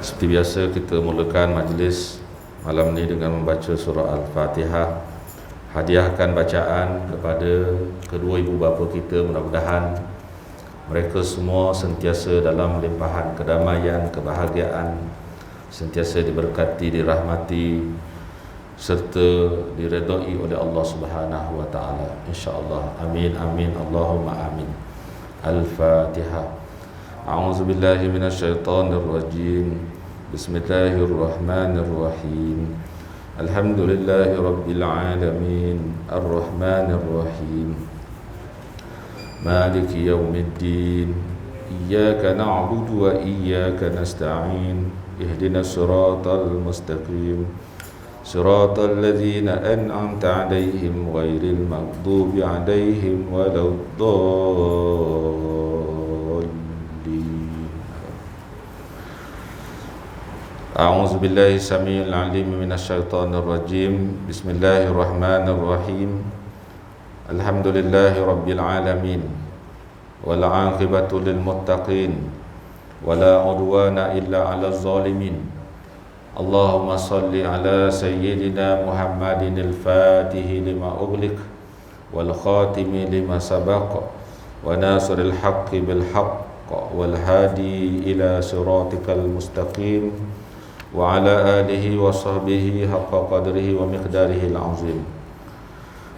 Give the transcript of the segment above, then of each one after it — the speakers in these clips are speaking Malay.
Seperti biasa kita mulakan majlis malam ini dengan membaca surah Al-Fatihah. Hadiahkan bacaan kepada kedua ibu bapa kita, mudah-mudahan mereka semua sentiasa dalam limpahan kedamaian, kebahagiaan, sentiasa diberkati, dirahmati serta diredai oleh Allah Subhanahu wa taala, insya-Allah. Amin amin Allahumma amin. Al-Fatihah. A'udzu billahi minasyaitonir rajim. Bismillahirrahmanirrahim. Alhamdulillahi rabbil alamin. Arrahmanir rahim. Maliki yaumiddin. Iyyaka na'budu wa iyyaka nasta'in. Ihdinas siratal mustaqim. Siratal ladzina an'amta 'alaihim ghairil maghdubi 'alaihim waladdallin. A'udzu billahi samiil 'alim minasyaitonir rajim. Bismillahirrahmanirrahim. Alhamdulillahi rabbil alamin. Wal 'aqibatu lil muttaqin. Wala 'udwana illa 'alal zalimin. Allahumma salli ala sayyidina Muhammadin al-Fatihi lima ughliq wal khatimi lima sabaq wa nasiril haqqi bil haqq wal hadi ila siratikal mustaqim wa ala alihi wa sahbihi haqqa qadrihi wa miqdarihi al-azim.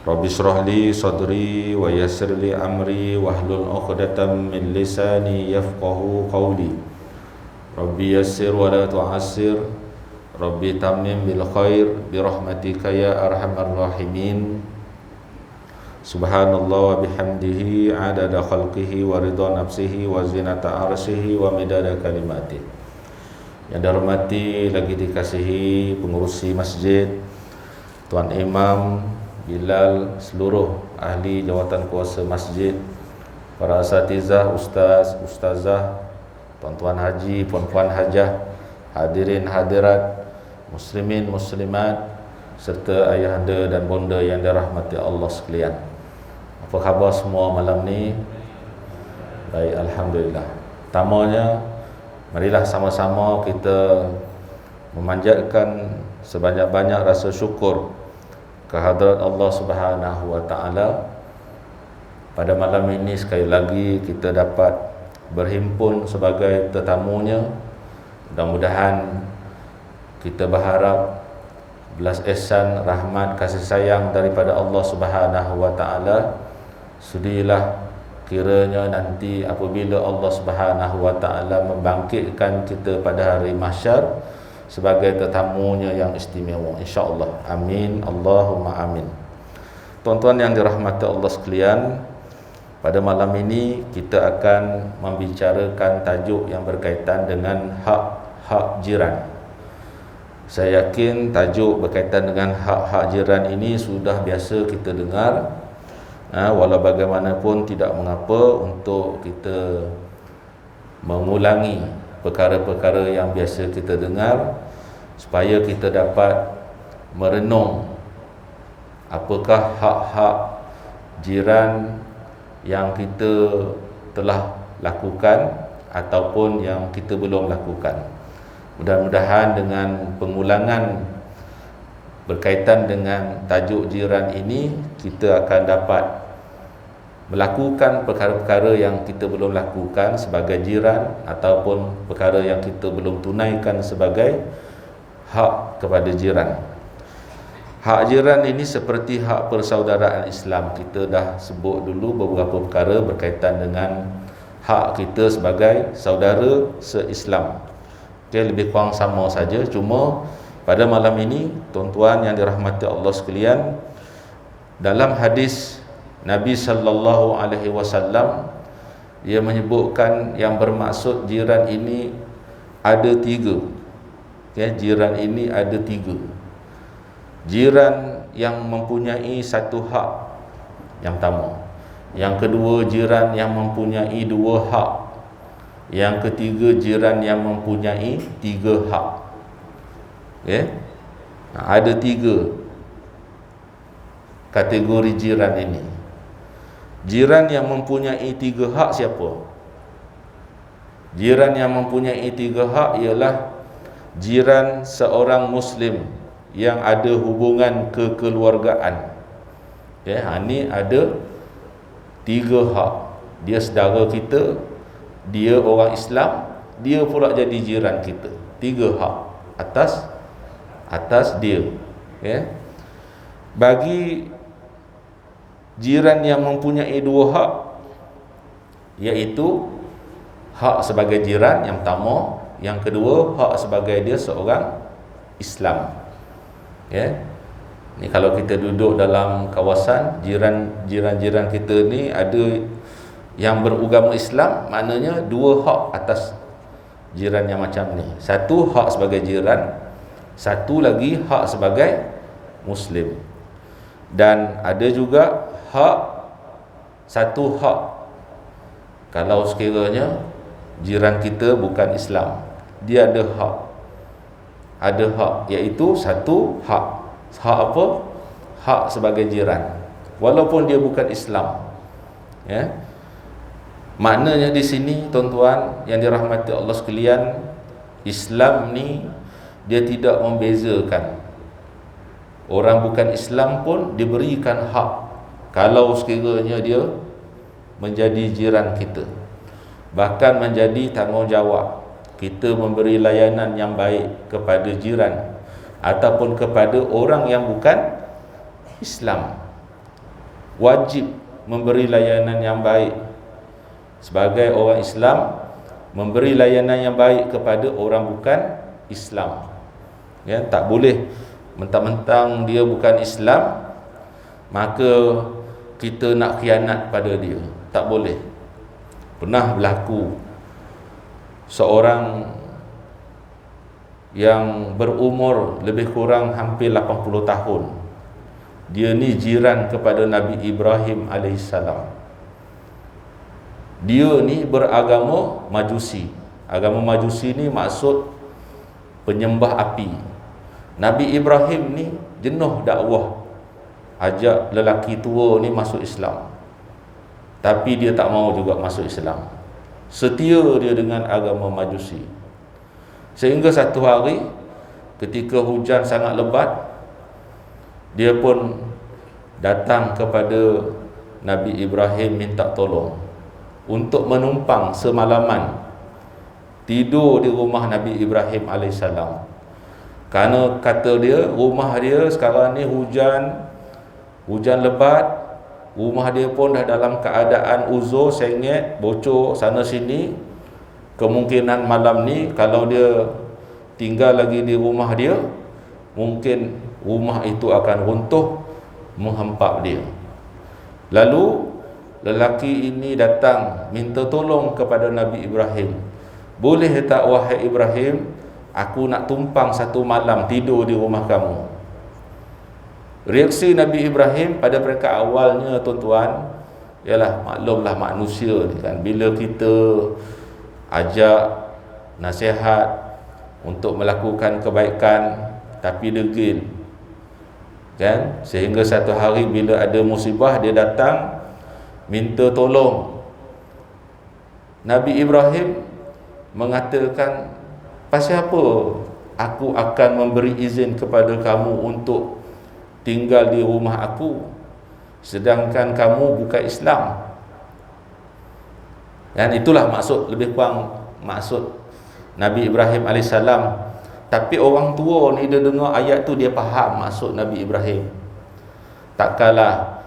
Rabbi shrah li sadri wa yassir li amri wahlul 'uqdatam min lisani yafqahu qawli. Rabbi yassir wa la tu'assir. Rabbi tammim bil khair bi rahmatika ya arhamar rahimin. Subhanallah wa bihamdihi adada khalqihi wa ridha nafsihi wa zinata arsyihi wa midada kalimatihi. Yang dihormati lagi dikasihi pengurusi masjid, Tuan Imam Bilal, seluruh ahli jawatan kuasa masjid, para asatizah, ustaz, ustazah, tuan-tuan haji, puan-puan hajah, hadirin hadirat, muslimin muslimat serta ayahanda dan bonda yang dirahmati Allah sekalian. Apa khabar semua malam ni? Baik, alhamdulillah. Pertamanya, marilah sama-sama kita memanjatkan sebanyak-banyak rasa syukur kehadrat Allah Subhanahu wa taala. Pada malam ini sekali lagi kita dapat berhimpun sebagai tetamunya. Mudah-mudahan kita berharap belas ihsan, rahmat, kasih sayang daripada Allah Subhanahu wa taala. Sudilah kiranya nanti apabila Allah Subhanahu wa taala membangkitkan kita pada hari mahsyar sebagai tetamunya yang istimewa, insya-Allah. Amin Allahumma amin. Tuan-tuan yang dirahmati Allah sekalian, pada malam ini kita akan membicarakan tajuk yang berkaitan dengan hak-hak jiran. Saya yakin tajuk berkaitan dengan hak-hak jiran ini sudah biasa kita dengar. Walau bagaimanapun tidak mengapa untuk kita mengulangi perkara-perkara yang biasa kita dengar supaya kita dapat merenung apakah hak-hak jiran yang kita telah lakukan ataupun yang kita belum lakukan. Mudah-mudahan dengan pengulangan berkaitan dengan tajuk jiran ini, kita akan dapat melakukan perkara-perkara yang kita belum lakukan sebagai jiran ataupun perkara yang kita belum tunaikan sebagai hak kepada jiran. Hak jiran ini seperti hak persaudaraan Islam. Kita dah sebut dulu beberapa perkara berkaitan dengan hak kita sebagai saudara se-Islam. Lebih kurang sama saja, cuma pada malam ini, tuan-tuan yang dirahmati Allah sekalian, dalam hadis Nabi sallallahu alaihi wasallam, dia menyebutkan yang bermaksud jiran ini ada tiga. Jiran ini ada tiga. Jiran yang mempunyai satu hak, yang pertama. Yang kedua, jiran yang mempunyai dua hak. Yang ketiga, jiran yang mempunyai tiga hak. Ada tiga kategori jiran ini. Jiran yang mempunyai tiga hak siapa? Jiran yang mempunyai tiga hak ialah jiran seorang Muslim yang ada hubungan kekeluargaan. Ni ada 3 hak. Dia saudara kita, dia orang Islam, dia pula jadi jiran kita. 3 hak atas dia. Bagi jiran yang mempunyai 2 hak, iaitu hak sebagai jiran yang pertama, yang kedua hak sebagai dia seorang Islam. Ni kalau kita duduk dalam kawasan, jiran-jiran kita ni ada yang beragama Islam, maknanya 2 hak atas jiran yang macam ni. Satu hak sebagai jiran, satu lagi hak sebagai Muslim. Dan ada juga satu hak kalau sekiranya jiran kita bukan Islam, dia ada hak, iaitu satu hak apa? Hak sebagai jiran, walaupun dia bukan Islam. Maknanya di sini tuan-tuan yang dirahmati Allah sekalian, Islam ni dia tidak membezakan. Orang bukan Islam pun diberikan hak kalau sekiranya dia menjadi jiran kita. Bahkan menjadi tanggungjawab kita memberi layanan yang baik kepada jiran ataupun kepada orang yang bukan Islam. Wajib memberi layanan yang baik sebagai orang Islam, memberi layanan yang baik kepada orang bukan Islam. Tak boleh mentang-mentang dia bukan Islam maka kita nak khianat pada dia. Tak boleh. Pernah berlaku seorang yang berumur lebih kurang hampir 80 tahun. Dia ni jiran kepada Nabi Ibrahim AS. Dia ni beragama Majusi. Agama Majusi ni maksud penyembah api. Nabi Ibrahim ni jenuh dakwah, ajak lelaki tua ni masuk Islam, tapi dia tak mau juga masuk Islam. Setia dia dengan agama Majusi. Sehingga satu hari ketika hujan sangat lebat, dia pun datang kepada Nabi Ibrahim minta tolong untuk menumpang semalaman, tidur di rumah Nabi Ibrahim AS. Kerana kata dia, rumah dia sekarang ni hujan lebat, rumah dia pun dah dalam keadaan uzur, sengit, bocor sana sini. Kemungkinan malam ni kalau dia tinggal lagi di rumah dia, mungkin rumah itu akan runtuh menghempap dia. Lalu lelaki ini datang minta tolong kepada Nabi Ibrahim. Boleh tak wahai Ibrahim, aku nak tumpang satu malam tidur di rumah kamu. Reaksi Nabi Ibrahim pada peringkat awalnya tuan-tuan, ialah maklumlah manusia ni kan, bila kita ajak nasihat untuk melakukan kebaikan tapi degil kan, sehingga satu hari bila ada musibah dia datang minta tolong. Nabi Ibrahim mengatakan, pasal apa aku akan memberi izin kepada kamu untuk tinggal di rumah aku sedangkan kamu bukan Islam? Dan itulah maksud, lebih kurang maksud Nabi Ibrahim AS. Tapi orang tua ni dia dengar ayat tu, dia faham maksud Nabi Ibrahim. Takkanlah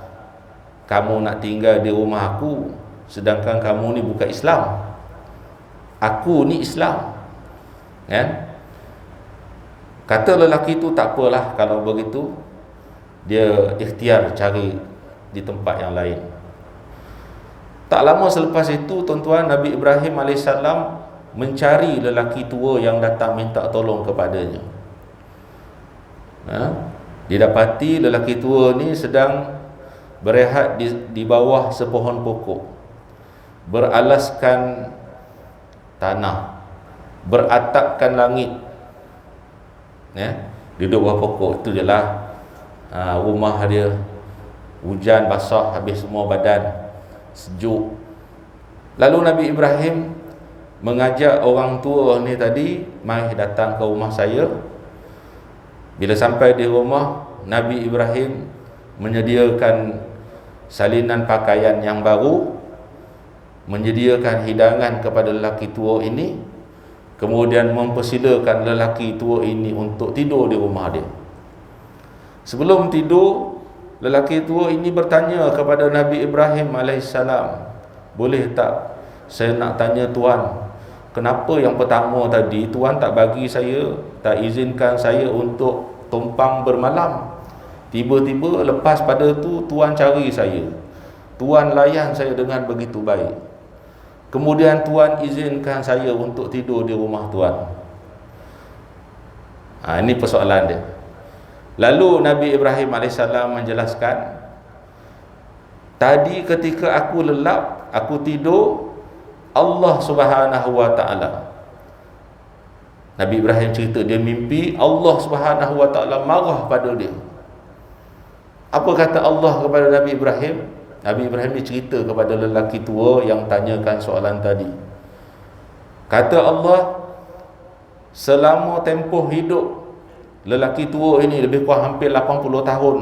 kamu nak tinggal di rumah aku sedangkan kamu ni bukan Islam. Aku ni Islam. Kata lelaki tu, tak apalah kalau begitu, dia ikhtiar cari di tempat yang lain. Tak lama selepas itu tuan-tuan, Nabi Ibrahim AS mencari lelaki tua yang datang minta tolong kepadanya. Didapati lelaki tua ni sedang berehat di bawah sepohon pokok, beralaskan tanah, beratapkan langit. Duduk bawah pokok, tu je lah rumah dia. Hujan basah habis semua badan, sejuk. Lalu Nabi Ibrahim mengajak orang tua ni tadi, mai datang ke rumah saya. Bila sampai di rumah, Nabi Ibrahim menyediakan salinan pakaian yang baru, menyediakan hidangan kepada lelaki tua ini, kemudian mempersilakan lelaki tua ini untuk tidur di rumah dia. Sebelum tidur, lelaki tua ini bertanya kepada Nabi Ibrahim alaihissalam, boleh tak saya nak tanya Tuan, kenapa yang pertama tadi Tuan tak bagi saya, tak izinkan saya untuk tumpang bermalam? Tiba-tiba lepas pada tu Tuan cari saya, Tuan layan saya dengan begitu baik, kemudian Tuan izinkan saya untuk tidur di rumah Tuan. Ini persoalan dia. Lalu Nabi Ibrahim AS menjelaskan, tadi ketika aku lelap, aku tidur, Allah Subhanahu wa ta'ala, Nabi Ibrahim cerita dia mimpi Allah Subhanahu wa ta'ala marah pada dia. Apa kata Allah kepada Nabi Ibrahim? Nabi Ibrahim dia cerita kepada lelaki tua yang tanyakan soalan tadi. Kata Allah, selama tempoh hidup lelaki tua ini, lebih kurang hampir 80 tahun,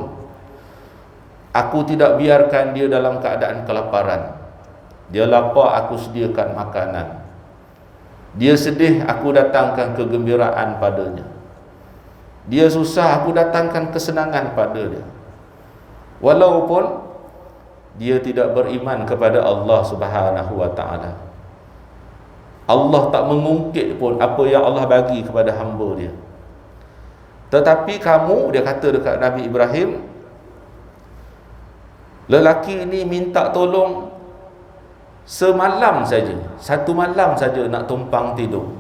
aku tidak biarkan dia dalam keadaan kelaparan. Dia lapar, aku sediakan makanan. Dia sedih, aku datangkan kegembiraan padanya. Dia susah, aku datangkan kesenangan pada dia. Walaupun dia tidak beriman kepada Allah Subhanahu wa ta'ala, Allah tak mengungkit pun apa yang Allah bagi kepada hamba dia. Tetapi kamu, dia kata dekat Nabi Ibrahim, lelaki ini minta tolong semalam saja, satu malam saja nak tumpang tidur,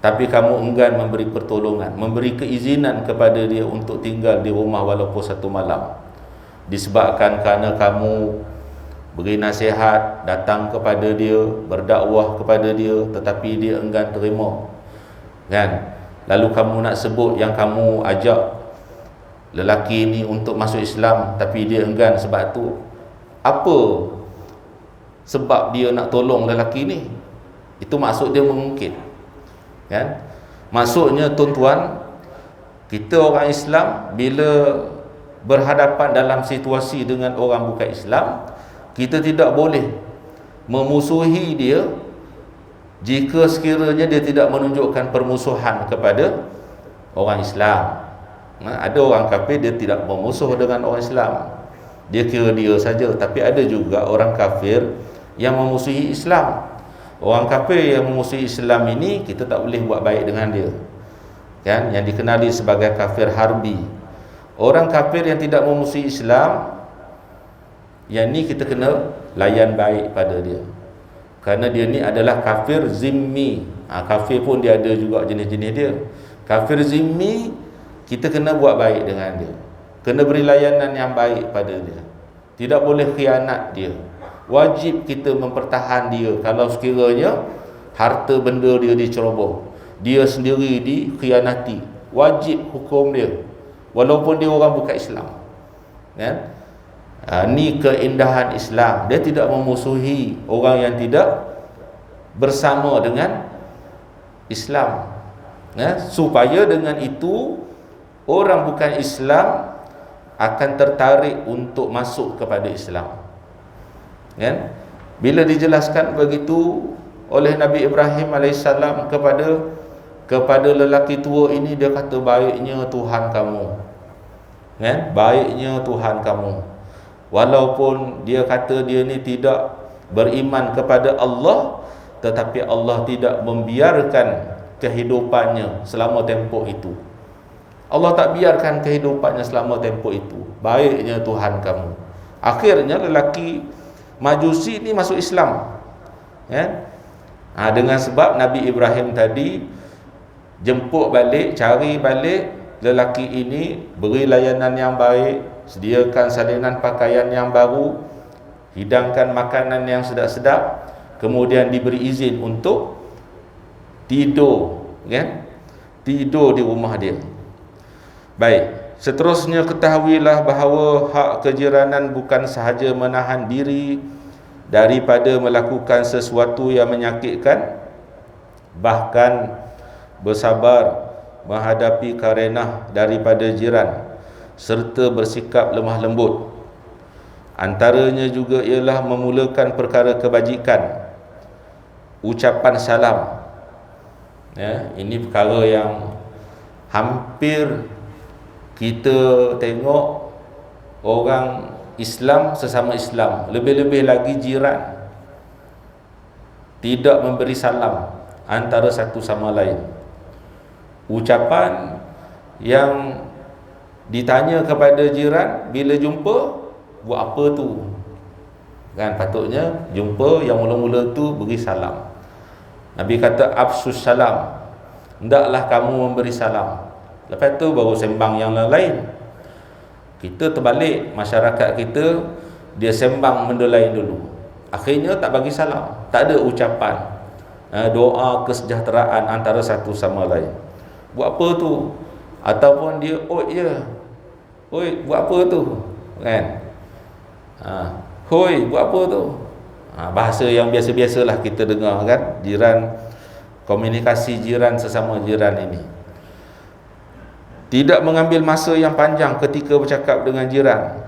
tapi kamu enggan memberi pertolongan, memberi keizinan kepada dia untuk tinggal di rumah walaupun satu malam. Disebabkan kerana kamu beri nasihat, datang kepada dia, berdakwah kepada dia, tetapi dia enggan terima, kan? Lalu kamu nak sebut yang kamu ajak lelaki ini untuk masuk Islam, tapi dia enggan. Sebab tu, apa sebab dia nak tolong lelaki ni? Itu maksud dia mengungkit, kan? Maksudnya tuan-tuan, kita orang Islam bila berhadapan dalam situasi dengan orang bukan Islam, kita tidak boleh memusuhi dia jika sekiranya dia tidak menunjukkan permusuhan kepada orang Islam. Ada orang kafir dia tidak bermusuh dengan orang Islam, dia kira dia saja. Tapi ada juga orang kafir yang memusuhi Islam. Orang kafir yang memusuhi Islam ini kita tak boleh buat baik dengan dia, kan? Yang dikenali sebagai kafir harbi. Orang kafir yang tidak memusuhi Islam, yang ni kita kena layan baik pada dia, kerana dia ni adalah kafir zimmi. Kafir pun dia ada juga jenis-jenis dia. Kafir zimmi, kita kena buat baik dengan dia, kena beri layanan yang baik pada dia, tidak boleh khianat dia. Wajib kita mempertahan dia kalau sekiranya harta benda dia diceroboh, dia sendiri dikhianati, wajib hukum dia walaupun dia orang bukan Islam, kan? Ni keindahan Islam. Dia tidak memusuhi orang yang tidak bersama dengan Islam, supaya dengan itu orang bukan Islam akan tertarik untuk masuk kepada Islam, kan? Bila dijelaskan begitu oleh Nabi Ibrahim alaihissalam kepada lelaki tua ini, dia kata, baiknya Tuhan kamu, kan? Baiknya Tuhan kamu. Walaupun dia kata dia ni tidak beriman kepada Allah, tetapi Allah tidak membiarkan kehidupannya selama tempoh itu. Allah tak biarkan kehidupannya selama tempoh itu. Baiknya Tuhan kamu. Akhirnya lelaki Majusi ni masuk Islam, kan? Dengan sebab Nabi Ibrahim tadi jemput balik, cari balik lelaki ini, beri layanan yang baik, sediakan salinan pakaian yang baru, hidangkan makanan yang sedap-sedap, kemudian diberi izin untuk tidur, kan? Tidur di rumah dia. Baik, seterusnya ketahuilah bahawa hak kejiranan bukan sahaja menahan diri daripada melakukan sesuatu yang menyakitkan, bahkan bersabar menghadapi karenah daripada jiran, serta bersikap lemah lembut. Antaranya juga ialah memulakan perkara kebajikan, ucapan salam. Ya, ini perkara yang hampir kita tengok orang Islam sesama Islam, lebih-lebih lagi jiran, tidak memberi salam antara satu sama lain. Ucapan yang ditanya kepada jiran bila jumpa, buat apa tu? Kan patutnya jumpa yang mula-mula tu beri salam. Nabi kata afsus salam, hendaklah kamu memberi salam. Lepas tu baru sembang yang lain. Kita terbalik, masyarakat kita dia sembang benda lain dulu, akhirnya tak bagi salam, tak ada ucapan doa kesejahteraan antara satu sama lain. Buat apa tu? Ataupun dia oi buat apa tu, kan? Hoi buat apa tu? Bahasa yang biasa-biasalah kita dengar, kan? Jiran, komunikasi jiran sesama jiran ini. Tidak mengambil masa yang panjang ketika bercakap dengan jiran.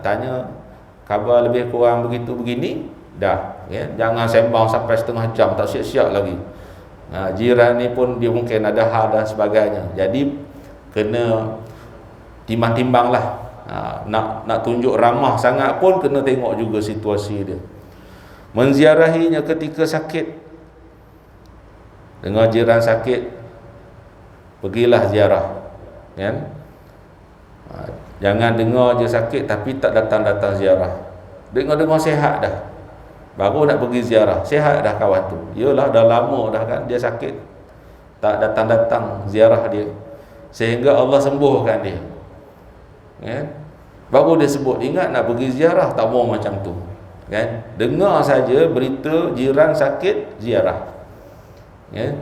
Tanya khabar lebih kurang begitu begini, dah, ya? Jangan sembang sampai setengah jam, tak siap-siap lagi. Jiran ni pun dia mungkin ada hal dan sebagainya. Jadi kena timbang-timbang lah. Nak tunjuk ramah sangat pun kena tengok juga situasi dia. Menziarahinya ketika sakit. Dengar jiran sakit, pergilah ziarah, kan? Jangan dengar je sakit tapi tak datang-datang ziarah. Dengar-dengar sihat dah, baru nak pergi ziarah. Sihat dah kawan tu, yalah dah lama dah kan dia sakit, tak datang-datang ziarah dia, sehingga Allah sembuhkan dia, kan? Baru dia sebut ingat nak pergi ziarah, tak mau macam tu, kan? Dengar saja berita jiran sakit, ziarah, kan?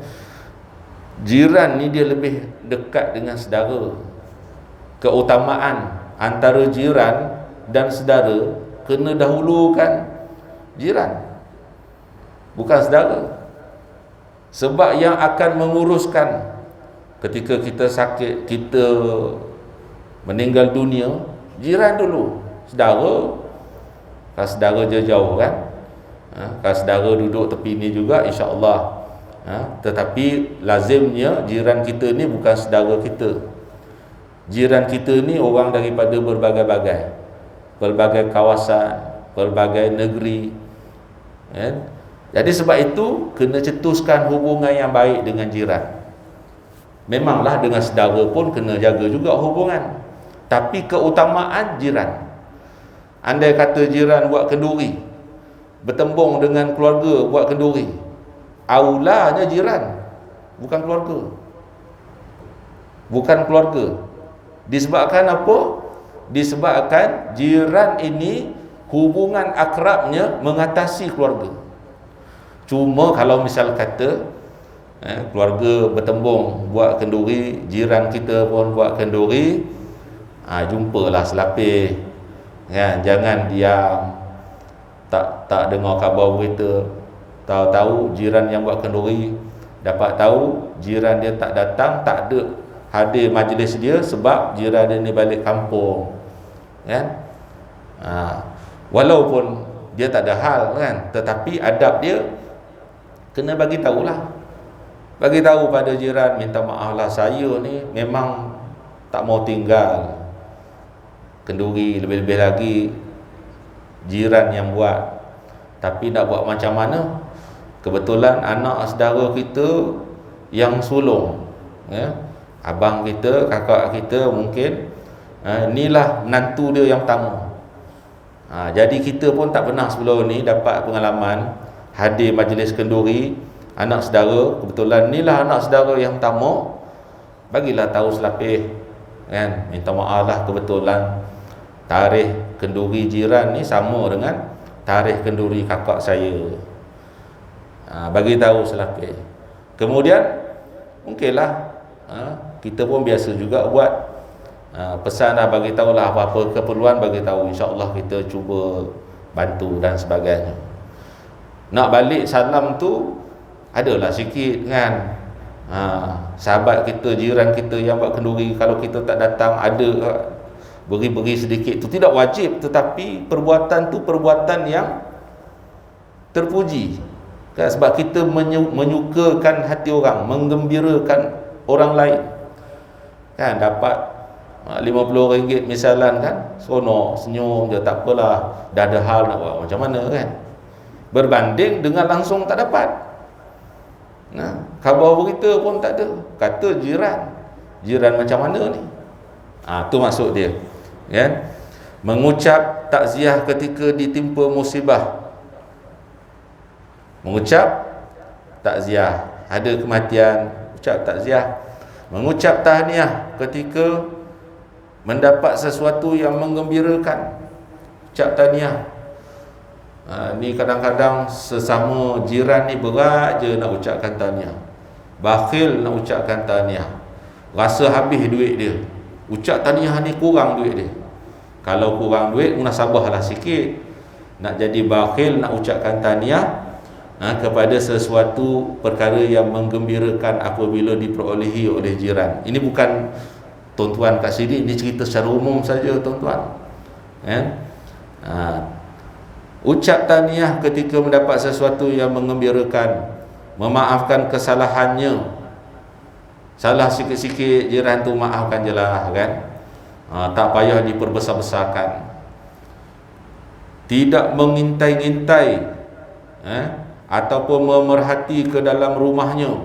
Jiran ni dia lebih dekat dengan saudara. Keutamaan antara jiran dan saudara kena dahulukan jiran, bukan saudara. Sebab yang akan menguruskan ketika kita sakit, kita meninggal dunia, jiran dulu. Saudara, kalau saudara jauh kan, kalau saudara duduk tepi ni juga, insya-Allah. Tetapi lazimnya jiran kita ni bukan saudara kita. Jiran kita ni orang daripada berbagai kawasan, berbagai negeri, kan? Jadi sebab itu kena cetuskan hubungan yang baik dengan jiran. Memanglah dengan saudara pun kena jaga juga hubungan, tapi keutamaan jiran. Andai kata jiran buat kenduri, bertembung dengan keluarga buat kenduri, aulanya jiran, bukan keluarga. Bukan keluarga. Disebabkan apa? Disebabkan jiran ini hubungan akrabnya mengatasi keluarga. Cuma kalau misal kata keluarga bertembung buat kenduri, jiran kita pun buat kenduri, jumpalah selapis, kan? Jangan diam, tak dengar khabar berita. Tahu-tahu jiran yang buat kenduri, dapat tahu jiran dia tak datang, tak ada hadir majlis dia sebab jiran dia ni balik kampung, kan? Walaupun dia tak ada hal, kan, tetapi adab dia kena bagi tahulah. Bagi tahu pada jiran, minta maaf lah, saya ni memang tak mau tinggal kenduri, lebih-lebih lagi jiran yang buat. Tapi nak buat macam mana? Kebetulan anak saudara kita yang sulung, ya, abang kita, kakak kita mungkin, inilah menantu dia yang pertama. Jadi kita pun tak pernah sebelum ni dapat pengalaman hadir majlis kenduri anak saudara. Kebetulan inilah anak saudara yang pertama, bagilah tahu selapis, kan? Minta maaf lah, kebetulan tarikh kenduri jiran ni sama dengan tarikh kenduri kakak saya. Bagi tahu selapis. Kemudian mungkinlah kita pun biasa juga buat pesan dah, bagi tahulah apa-apa keperluan, bagi tahu, insya-Allah kita cuba bantu dan sebagainya. Nak balik salam tu adalah sikit kan. Sahabat kita, jiran kita yang buat kenduri, kalau kita tak datang, ada beri-beri sedikit, tu tidak wajib, tetapi perbuatan tu perbuatan yang terpuji kan, sebab kita menyukakan hati orang, menggembirakan orang lain kan. Dapat RM50 misalan kan, seronok, senyum je, tak apalah, dah ada hal nak buat macam mana kan, berbanding dengan langsung tak dapat. Khabar berita pun tak ada, kata jiran macam mana ni. Tu maksud dia kan. Mengucap takziah ketika ditimpa musibah. Mengucap takziah, ada kematian, ucap takziah. Mengucap tahniah ketika mendapat sesuatu yang menggembirakan, ucap tahniah. Ni kadang-kadang sesama jiran ni berat je nak ucapkan tahniah, bakhil nak ucapkan tahniah, rasa habis duit dia, ucap tahniah ni kurang duit dia. Kalau kurang duit, munasabahlah sikit. Nak jadi bakhil nak ucapkan tahniah kepada sesuatu perkara yang menggembirakan apabila diperolehi oleh jiran. Ini bukan tuan-tuan kat sini, ini cerita secara umum saja tuan-tuan kan. Ucap tahniah ketika mendapat sesuatu yang menggembirakan, memaafkan kesalahannya. Salah sikit-sikit jiran tu maafkan je lah kan. Tak payah diperbesar-besarkan. Tidak mengintai-ngintai ataupun memerhati ke dalam rumahnya.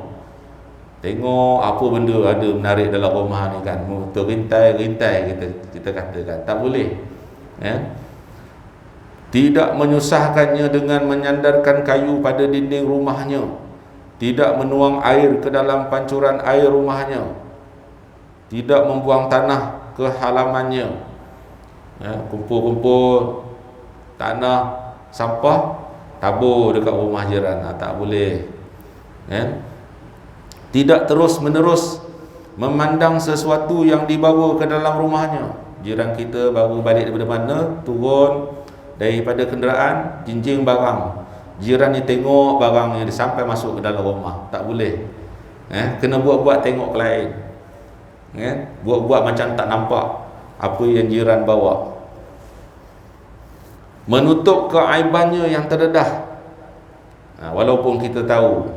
Tengok apa benda ada menarik dalam rumah ni kan, terintai-rintai kita katakan, tak boleh Tidak menyusahkannya dengan menyandarkan kayu pada dinding rumahnya. Tidak menuang air ke dalam pancuran air rumahnya. Tidak membuang tanah ke halamannya. Kumpul-kumpul tanah, sampah, tabur dekat rumah jiran, tak boleh. Tidak terus-menerus memandang sesuatu yang dibawa ke dalam rumahnya. Jiran kita baru balik daripada mana, turun daripada kenderaan, jinjing barang, jiran ni tengok barang yang sampai masuk ke dalam rumah, tak boleh. Kena buat-buat tengok ke lain, buat-buat macam tak nampak apa yang jiran bawa. Menutup keaibannya yang terdedah. Walaupun kita tahu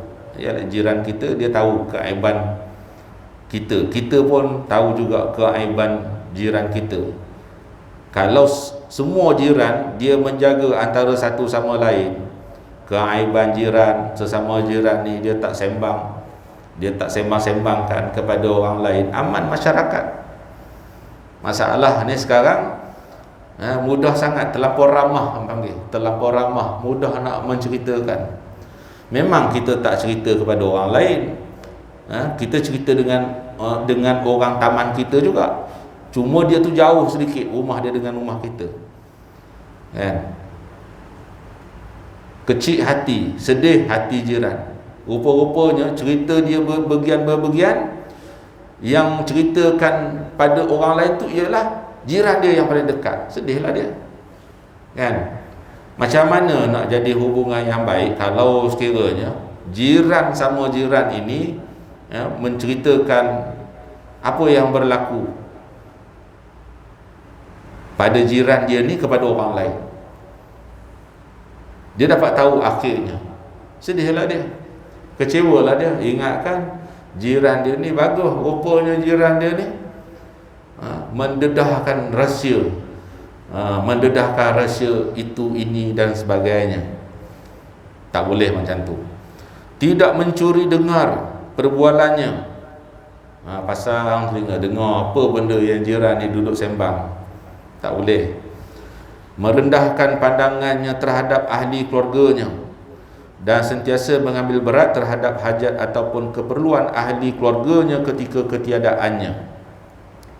jiran kita, dia tahu keaiban kita, kita pun tahu juga keaiban jiran kita. Kalau semua jiran dia menjaga antara satu sama lain, keaiban jiran, sesama jiran ni dia tak sembang, dia tak sembang-sembangkan kepada orang lain, aman masyarakat. Masalah ni sekarang mudah sangat, terlampau ramah, terlampau ramah, mudah nak menceritakan. Memang kita tak cerita kepada orang lain, kita cerita dengan orang taman kita juga. Cuma dia tu jauh sedikit rumah dia dengan rumah kita kan. Kecil hati, sedih hati jiran. Rupa-rupanya cerita dia berbagian-berbagian, yang ceritakan pada orang lain tu ialah jiran dia yang paling dekat. Sedihlah dia kan. Macam mana nak jadi hubungan yang baik kalau sekiranya jiran sama jiran ini menceritakan apa yang berlaku pada jiran dia ni kepada orang lain. Dia dapat tahu akhirnya, sedihlah dia, kecewalah dia. Ingatkan jiran dia ni bagus, rupanya jiran dia ni mendedahkan rahsia, mendedahkan rahsia itu, ini dan sebagainya. Tak boleh macam tu. Tidak mencuri dengar perbualannya. Pasang telinga dengar apa benda yang jiran ni duduk sembang, tak boleh. Merendahkan pandangannya terhadap ahli keluarganya dan sentiasa mengambil berat terhadap hajat ataupun keperluan ahli keluarganya ketika ketiadaannya.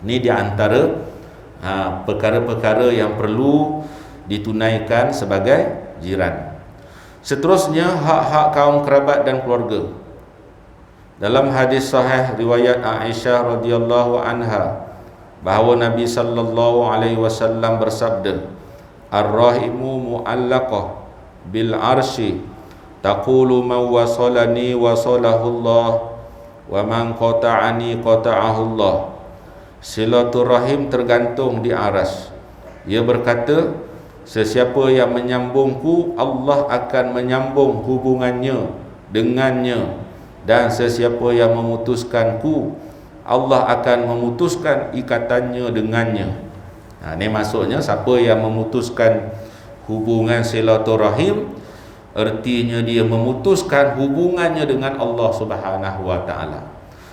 Ini di antara perkara-perkara yang perlu ditunaikan sebagai jiran. Seterusnya, hak-hak kaum kerabat dan keluarga. Dalam hadis sahih riwayat Aisyah radhiyallahu anha bahawa Nabi sallallahu alaihi wasallam bersabda, ar-rahimu mu'allaqah bil arsy taqulu man wasalani wasalahullah wa man qata'ani qata'ahullah. Silaturahim tergantung di aras. Ia berkata, sesiapa yang menyambungku, Allah akan menyambung hubungannya dengannya, dan sesiapa yang memutuskanku, Allah akan memutuskan ikatannya dengannya. Ini maksudnya siapa yang memutuskan hubungan silaturahim, artinya dia memutuskan hubungannya dengan Allah Subhanahu wa taala.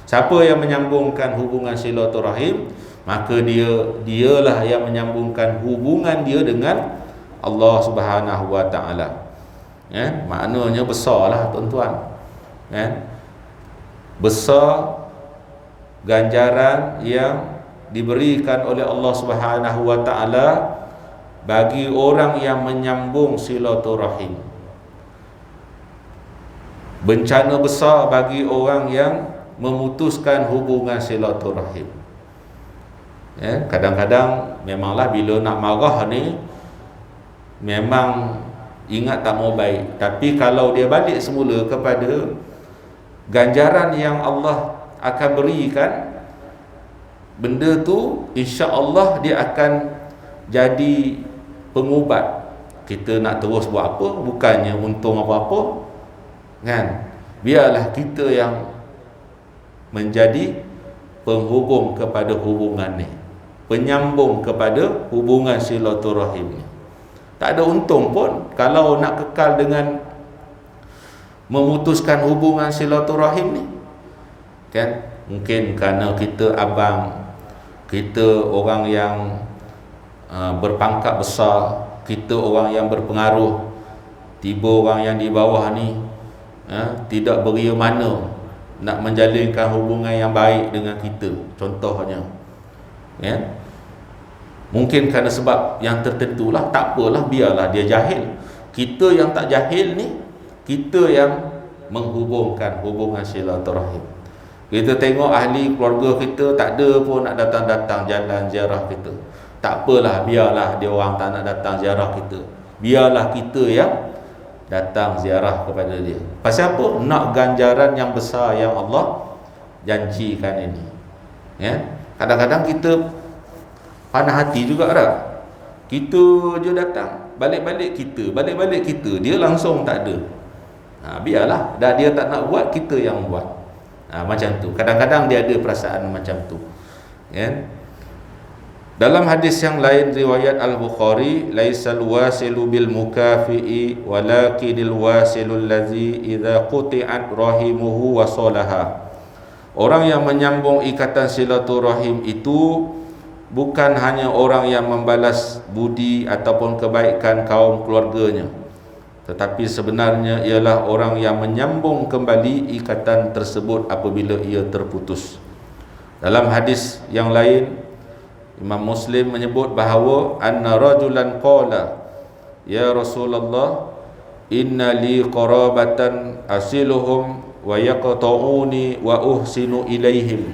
Siapa yang menyambungkan hubungan silaturahim, maka dialah yang menyambungkan hubungan dia dengan Allah Subhanahu wa taala. Maknanya besarlah tuan-tuan. Besar ganjaran yang diberikan oleh Allah Subhanahu wa taala bagi orang yang menyambung silaturahim. Bencana besar bagi orang yang memutuskan hubungan silaturahim. Kadang-kadang memanglah bila nak marah ni memang ingat tak mau baik, tapi kalau dia balik semula kepada ganjaran yang Allah akan berikan, benda tu insya-Allah dia akan jadi pengubat. Kita nak terus buat apa, bukannya untung apa-apa, kan? Biarlah kita yang menjadi penghubung kepada hubungan ni, penyambung kepada hubungan silaturahim ni. Tak ada untung pun kalau nak kekal dengan memutuskan hubungan silaturahim ni, kan? Mungkin kerana kita abang, kita orang yang berpangkat besar, kita orang yang berpengaruh, tiba orang yang di bawah ni tidak beria mana nak menjalinkan hubungan yang baik dengan kita, contohnya, mungkin kerana sebab yang tertentu lah, tak apalah, biarlah dia jahil. Kita yang tak jahil ni, kita yang menghubungkan hubungan silaturahim. Kita tengok ahli keluarga kita tak ada pun nak datang-datang jalan ziarah kita, tak apalah, biarlah dia orang tak nak datang ziarah kita, biarlah kita yang datang ziarah kepada dia. Pasal apa? Nak ganjaran yang besar yang Allah janjikan ini. Kadang-kadang kita panah hati juga tak? Kita je datang, balik-balik kita, dia langsung tak ada. Biarlah, dah dia tak nak buat, kita yang buat. Macam tu. Kadang-kadang dia ada perasaan macam tu. Dalam hadis yang lain riwayat Al-Bukhari, laisal wasilu bil mukafi'i walakinil wasilul ladzi idza quti'at rahimuhu wasalaha. Orang yang menyambung ikatan silaturahim itu bukan hanya orang yang membalas budi ataupun kebaikan kaum keluarganya, tetapi sebenarnya ialah orang yang menyambung kembali ikatan tersebut apabila ia terputus. Dalam hadis yang lain, Imam Muslim menyebut bahawa anna rajulan qala, ya Rasulullah, inna li qarabatan asiluhum wa yaqta'uni wa uhsinu ilaihim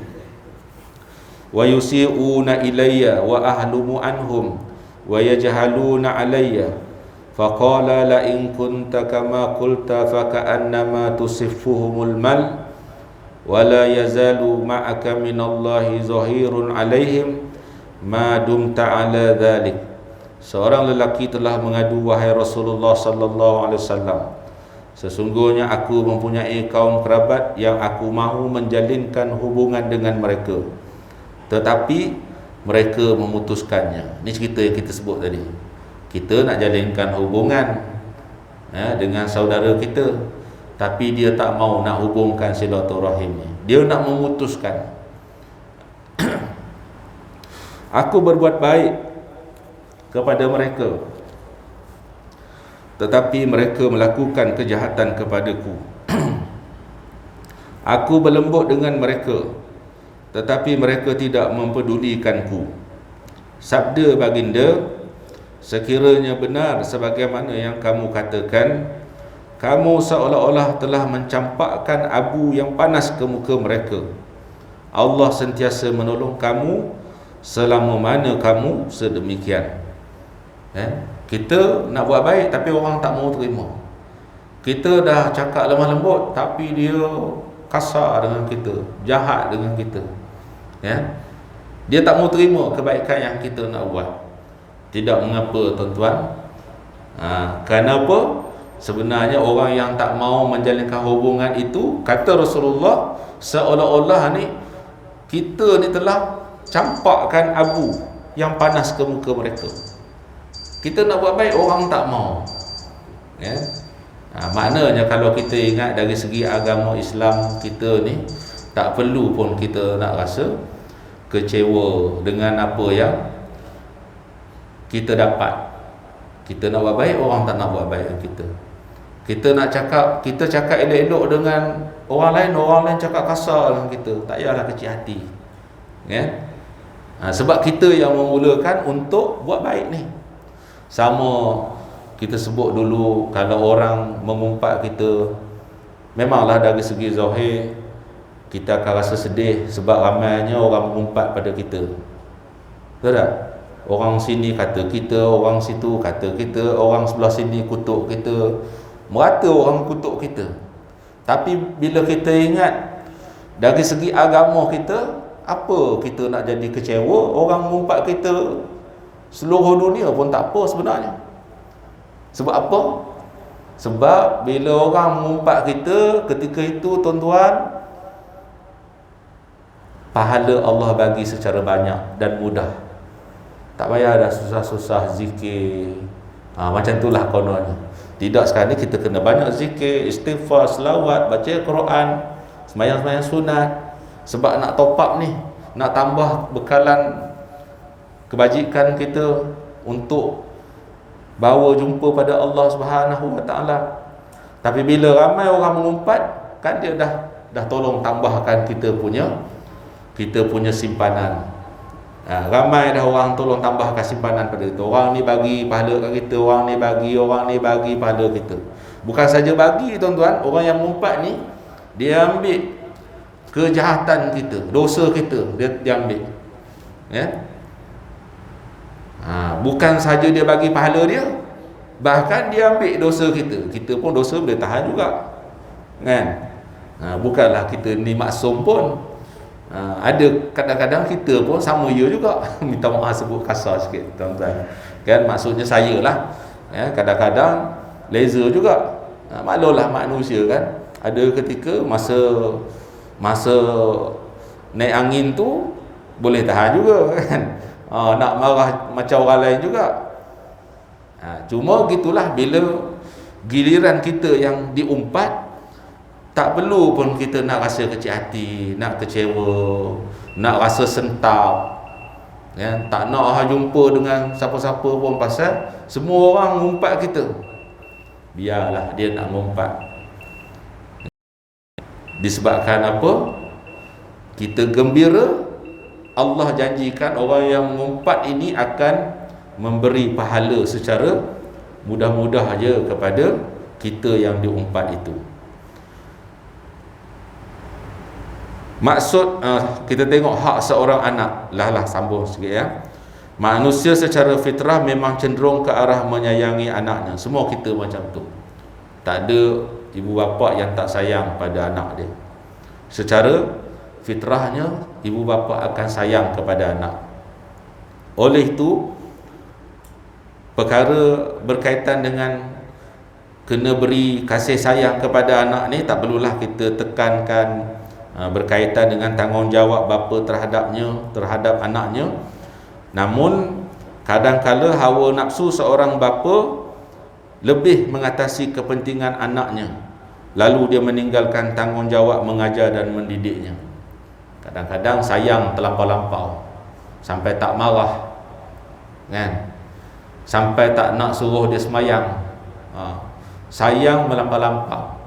wa yusi'una ilayya wa ahlumu anhum wa yajhaluna alayya, faqala la in kunta kama qulta faka'annama tusiffuhumul mal wa la yazalu ma'aka minallahi zahirun alaihim ma dumta ala dhalik. Seorang lelaki telah mengadu, wahai Rasulullah sallallahu alaihi wasallam, sesungguhnya aku mempunyai kaum kerabat yang aku mahu menjalinkan hubungan dengan mereka, tetapi mereka memutuskannya. Ini cerita yang kita sebut tadi. Kita nak jalinkan hubungan dengan saudara kita, tapi dia tak mau nak hubungkan silaturahimnya, dia nak memutuskan. Aku berbuat baik kepada mereka, tetapi mereka melakukan kejahatan kepadaku. Aku berlembut dengan mereka, tetapi mereka tidak mempedulikanku. Sabda baginda, sekiranya benar sebagaimana yang kamu katakan, kamu seolah-olah telah mencampakkan abu yang panas ke muka mereka. Allah sentiasa menolong kamu selama mana kamu sedemikian. Kita nak buat baik tapi orang tak mau terima. Kita dah cakap lemah lembut, tapi dia kasar dengan kita, jahat dengan kita, ya. Dia tak mau terima kebaikan yang kita nak buat. Tidak mengapa tuan-tuan. Kenapa? Sebenarnya orang yang tak mau menjalinkan hubungan itu, kata Rasulullah, seolah-olah ni kita ni telah campakkan abu yang panas ke muka mereka. Kita nak buat baik, orang tak mau, ya. Maknanya kalau kita ingat dari segi agama Islam kita ni, tak perlu pun kita nak rasa kecewa dengan apa yang kita dapat. Kita nak buat baik, orang tak nak buat baik dengan kita. Kita nak cakap, kita cakap elok-elok dengan orang lain cakap kasar dengan kita. Tak payahlah kecil hati, ya. Sebab kita yang memulakan untuk buat baik ni. Sama kita sebut dulu, kalau orang mengumpat kita, memanglah dari segi zahir kita akan rasa sedih sebab ramainya orang mengumpat pada kita. Betul tak? Orang sini kata kita, orang situ kata kita, orang sebelah sini kutuk kita, merata orang kutuk kita. Tapi bila kita ingat dari segi agama kita, apa kita nak jadi kecewa? Orang mengumpat kita seluruh dunia pun tak apa sebenarnya. Sebab apa? Sebab bila orang mengumpat kita, ketika itu tuan-tuan, pahala Allah bagi secara banyak dan mudah. Tak payah dah susah-susah zikir. Macam itulah kononnya. Tidak, sekarang ni kita kena banyak zikir, istighfar, selawat, baca Quran, sembahyang-sembahyang sunat. Sebab nak top up ni, nak tambah bekalan kebajikan kita untuk bawa jumpa pada Allah Subhanahu Wa Taala. Tapi bila ramai orang mengumpat, kan dia dah tolong tambahkan kita punya simpanan. Ramai dah orang tolong tambahkan simpanan pada kita. Orang ni bagi pahala kat kita, orang ni bagi pahala kita. Bukan saja bagi tuan-tuan, orang yang mengumpat ni dia ambil kejahatan kita, dosa kita, dia ambil, ya. Bukan saja dia bagi pahala dia, bahkan dia ambil dosa kita. Kita pun dosa boleh tahan juga, kan? Bukanlah kita ni maksum pun. Ada kadang-kadang kita pun sama ya juga. Minta maaf sebut kasar sikit tuan-tuan, kan? Maksudnya saya lah, ya, kadang-kadang laser juga. Maklumlah manusia kan, ada ketika masa naik angin tu boleh tahan juga, kan? Nak marah macam orang lain juga. Cuma gitulah, bila giliran kita yang diumpat, tak perlu pun kita nak rasa kecil hati, nak kecewa, nak rasa sentap, ya. Tak nak jumpa dengan siapa-siapa pun, pasal semua orang mengumpat kita. Biarlah dia nak mengumpat. Disebabkan apa? Kita gembira, Allah janjikan orang yang mengumpat ini akan memberi pahala secara mudah-mudah aja kepada kita yang diumpat itu. Maksud kita tengok hak seorang anak. Sambung sikit, ya. Manusia secara fitrah memang cenderung ke arah menyayangi anaknya. Semua kita macam tu. Tak ada ibu bapa yang tak sayang pada anak dia. Secara fitrahnya ibu bapa akan sayang kepada anak. Oleh itu, perkara berkaitan dengan kena beri kasih sayang kepada anak ni, tak perlulah kita tekankan berkaitan dengan tanggungjawab bapa terhadap anaknya. Namun kadang-kala hawa nafsu seorang bapa lebih mengatasi kepentingan anaknya, lalu dia meninggalkan tanggungjawab mengajar dan mendidiknya. Kadang-kadang sayang terlampau-lampau sampai tak marah, kan? Sampai tak nak suruh dia semayang. Sayang melampau-lampau.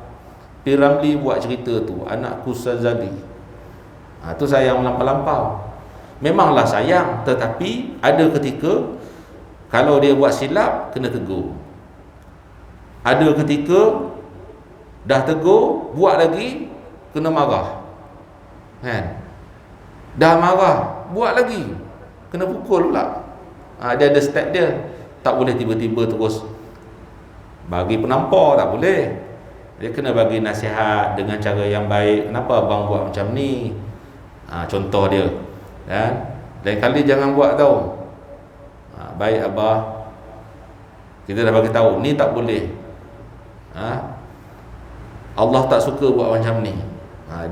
Piramli buat cerita tu, anakku Sazali. Tu sayang melampau-lampau. Memanglah sayang, tetapi ada ketika kalau dia buat silap, kena tegur. Ada ketika dah tegur, buat lagi, kena marah, kan? Dah marah, buat lagi, kena pukul pula. Dia ada step dia. Tak boleh tiba-tiba terus bagi penampar, tak boleh. Dia kena bagi nasihat dengan cara yang baik. Kenapa abang buat macam ni? Contoh dia, kan? Lain kali jangan buat tau. Baik abah, kita dah bagi tahu ni tak boleh. Allah tak suka buat macam ni.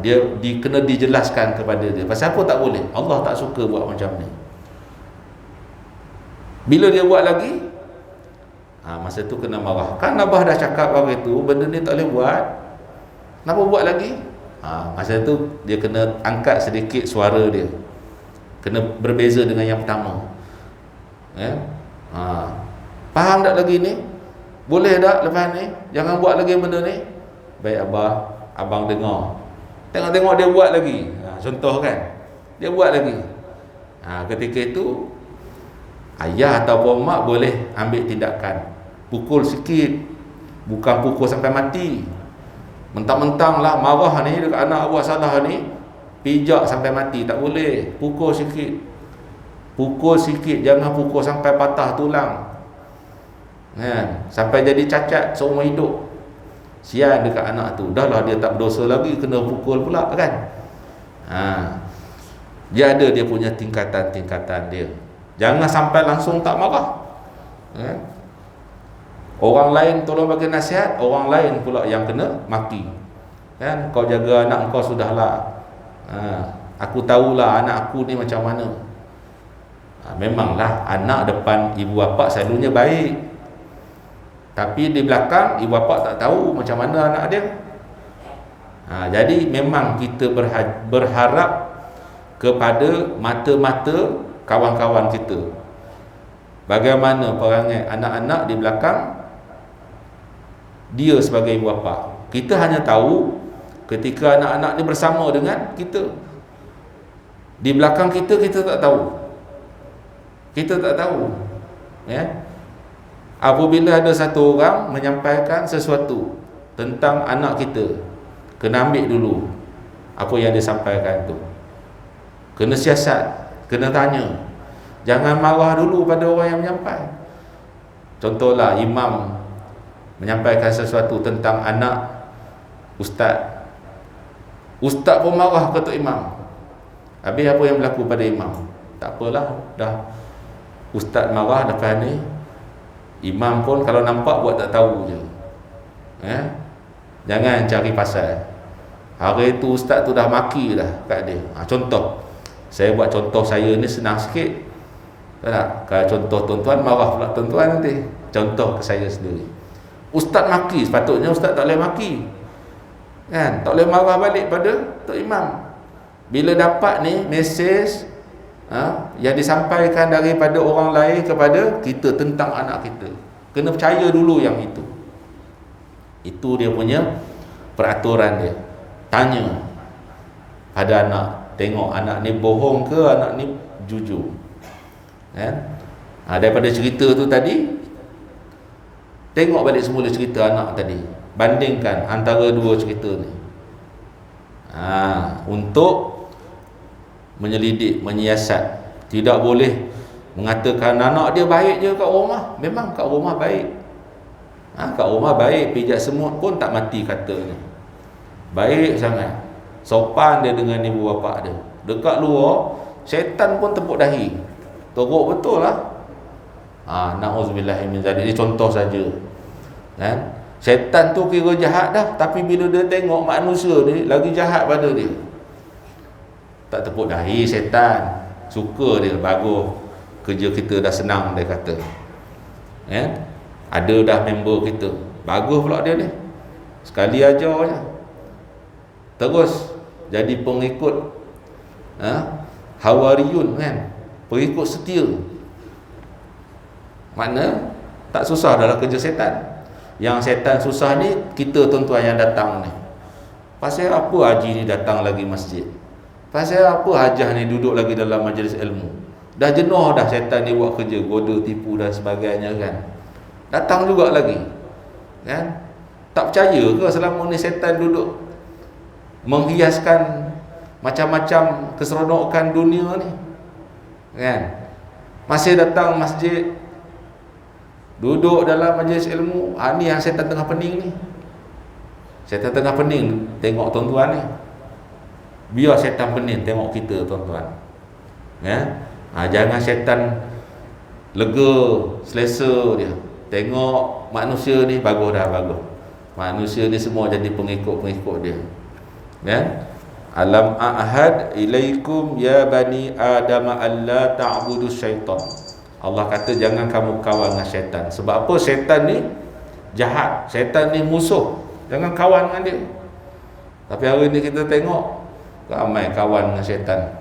Dia kena dijelaskan kepada dia. Pasal apa tak boleh? Allah tak suka buat macam ni. Bila dia buat lagi, masa tu kena marah. Kan abah dah cakap hari tu benda ni tak boleh buat, kenapa buat lagi? Masa tu dia kena angkat sedikit suara dia, kena berbeza dengan yang pertama. Faham tak lagi ni? Boleh tak lepas ni? Jangan buat lagi benda ni. Baik abah, abang dengar. Tengok-tengok dia buat lagi. Contoh kan, dia buat lagi. Ketika itu ayah ataupun mak boleh ambil tindakan, pukul sikit, bukan pukul sampai mati. Mentang-mentang lah marah ni dekat anak buat salah ni, pijak sampai mati, tak boleh. Pukul sikit, jangan pukul sampai patah tulang, sampai jadi cacat seumur hidup. Sian dekat anak tu. Dah lah dia tak berdosa lagi, kena pukul pula kan. Dia ada dia punya tingkatan-tingkatan dia. Jangan sampai langsung tak marah. Orang lain tolong bagi nasihat, orang lain pula yang kena maki. Kan, kau jaga anak kau sudahlah. Aku tahulah anak aku ni macam mana. Memanglah anak depan ibu bapa selalunya baik, tapi di belakang ibu bapa tak tahu macam mana anak dia. Jadi memang kita berharap kepada mata-mata kawan-kawan kita. Bagaimana perangai anak-anak di belakang dia sebagai ibu bapa. Kita hanya tahu ketika anak-anak ni bersama dengan kita. Di belakang kita tak tahu. Kita tak tahu. Apabila ada satu orang menyampaikan sesuatu tentang anak kita, kena ambil dulu apa yang dia sampaikan tu. Kena siasat, kena tanya. Jangan marah dulu pada orang yang menyampaikan. Contohlah imam menyampaikan sesuatu tentang anak ustaz. Ustaz pun marah ke Tok Imam. Habis apa yang berlaku pada imam? Tak apalah, dah ustaz marah lepas ni, imam pun kalau nampak buat tak tahu je. Jangan cari pasal. Hari tu ustaz tu dah maki dah kat dia. Contoh, saya buat contoh saya ni senang sikit. Tak? Kalau contoh tuan-tuan, marah pula tuan-tuan nanti. Contoh ke saya sendiri. Ustaz maki, sepatutnya ustaz tak boleh maki, kan? Tak boleh marah balik pada Tok Imam. Bila dapat ni mesej yang disampaikan daripada orang lain kepada kita tentang anak kita, kena percaya dulu yang itu. Itu dia punya peraturan dia. Tanya pada anak, tengok anak ni bohong ke anak ni jujur, kan? Daripada cerita tu tadi, tengok balik semula cerita anak tadi, bandingkan antara dua cerita ni, untuk menyelidik, menyiasat. Tidak boleh mengatakan anak dia baik je kat rumah. Memang kat rumah baik, kat rumah baik, pijak semut pun tak mati katanya. Baik sangat, sopan dia dengan ibu bapa dia. Dekat luar, syaitan pun tepuk dahi, teruk betul lah. Na'udzubillahi min zalik. Ini contoh saja, kan? Syaitan tu kira jahat dah, tapi bila dia tengok manusia ni lagi jahat pada dia, tak tepuk dahi. Syaitan suka dia, bagus, kerja kita dah senang, dia kata, kan? Ada dah member kita, bagus pula dia ni, sekali ajar je, terus jadi pengikut Hawariyun, kan? Pengikut setia. Makna tak susah dalam kerja setan. Yang setan susah ni kita tuan-tuan yang datang ni. Pasal apa haji ni datang lagi masjid? Pasal apa hajah ni duduk lagi dalam majlis ilmu? Dah jenuh dah setan ni buat kerja, goda, tipu dan sebagainya, kan? Datang juga lagi, kan? Tak percaya ke selama ni setan duduk menghiaskan macam-macam keseronokan dunia ni, kan? Masih datang masjid, duduk dalam majlis ilmu. Ni yang setan tengah pening ni. Syaitan tengah pening tengok tuan-tuan ni. Biar syaitan pening tengok kita tuan-tuan. Ya. Jangan syaitan lega, selesa dia. Tengok manusia ni bagus dah, bagus. Manusia ni semua jadi pengikut-pengikut dia. Ya. Alam a'had ilaikum ya bani Adam alla ta'budu syaitan. Allah kata jangan kamu kawan dengan syaitan. Sebab apa? Syaitan ni jahat, syaitan ni musuh. Jangan kawan dengan dia. Tapi hari ni kita tengok ramai kawan dengan syaitan.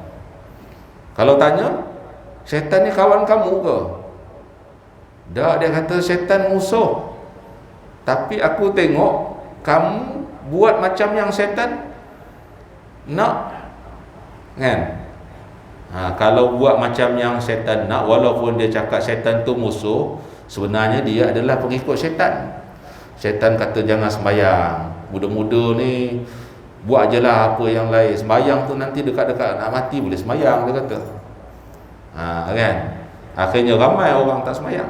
Kalau tanya, syaitan ni kawan kamu ke? Dah, dia kata syaitan musuh. Tapi aku tengok kamu buat macam yang syaitan nak, kan? Kalau buat macam yang syaitan nak, walaupun dia cakap syaitan tu musuh, sebenarnya dia adalah pengikut syaitan. Syaitan kata jangan sembahyang, muda-muda ni buat je lah apa yang lain. Sembahyang tu nanti dekat-dekat nak mati boleh sembahyang, dia kata. Kan? Akhirnya ramai orang tak sembahyang.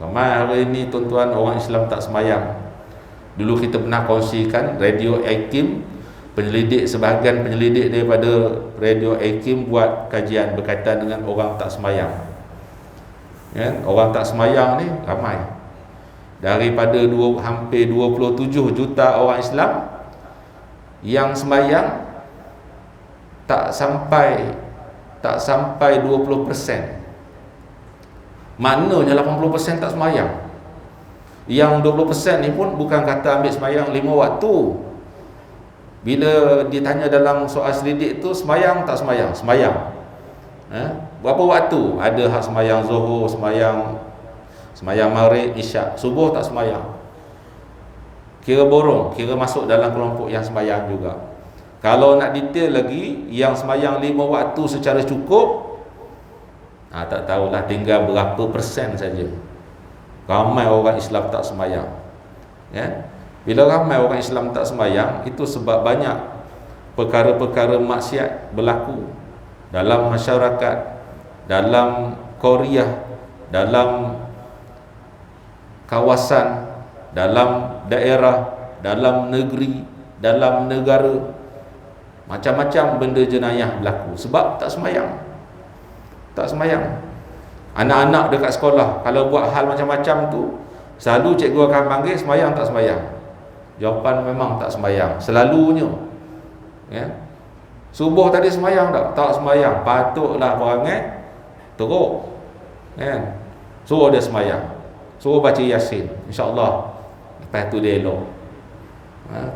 Ramai hari ni tuan-tuan orang Islam tak sembahyang. Dulu kita pernah kongsikan Radio Hakim, sebahagian penyelidik daripada Radio Hakim buat kajian berkaitan dengan orang tak sembahyang. Ya, orang tak sembahyang ni ramai. Daripada hampir 27 juta orang Islam yang sembahyang tak sampai 20%. Maknanya 80% tak sembahyang. Yang 20% ni pun bukan kata ambil sembahyang 5 waktu. Bila ditanya dalam soal selidik tu, sembahyang tak sembahyang? Sembahyang. Berapa waktu? Ada hak sembahyang Zuhur, sembahyang Maghrib, Isyak. Subuh tak sembahyang. Kira borong, kira masuk dalam kelompok yang sembahyang juga. Kalau nak detail lagi, yang sembahyang 5 waktu secara cukup, tak tahulah tinggal berapa persen saja. Ramai orang Islam tak sembahyang. Ya? Bila ramai orang Islam tak sembahyang, itu sebab banyak perkara-perkara maksiat berlaku dalam masyarakat, dalam Korea, dalam kawasan, dalam daerah, dalam negeri, dalam negara. Macam-macam benda jenayah berlaku sebab tak sembahyang. Tak sembahyang. Anak-anak dekat sekolah kalau buat hal macam-macam tu, selalu cikgu akan panggil sembahyang tak sembahyang. Jawapan memang tak sembahyang, selalunya. Ya. Subuh tadi sembahyang tak? Tak sembahyang. Patutlah perangai teruk. Kan? Suruh dia sembahyang, suruh baca Yasin, insya-Allah lepas tu dia elok.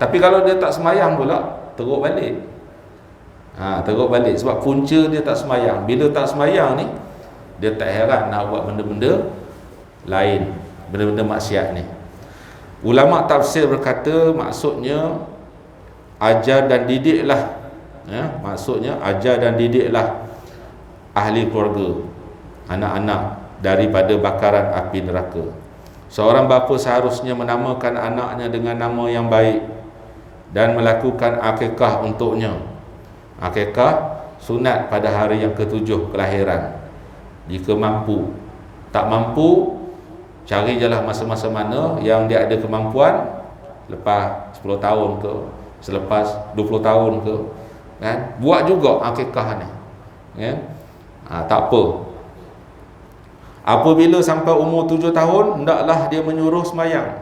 Tapi kalau dia tak sembahyang pula, teruk balik. Teruk balik sebab punca dia tak sembahyang. Bila tak sembahyang ni, dia tak heran nak buat benda-benda lain, benda-benda maksiat ni. Ulama tafsir berkata maksudnya ajar dan didiklah, ya, maksudnya ajar dan didiklah ahli keluarga, anak-anak daripada bakaran api neraka. Seorang bapa seharusnya menamakan anaknya dengan nama yang baik dan melakukan akikah untuknya. Akikah sunat pada hari yang ke-7 kelahiran. Jika mampu. Tak mampu, cari je lah masa-masa mana yang dia ada kemampuan, lepas 10 tahun ke, selepas 20 tahun ke, kan? Buat juga akikah ni. Ya? Tak apa. Apabila sampai umur 7 tahun, hendaklah dia menyuruh sembahyang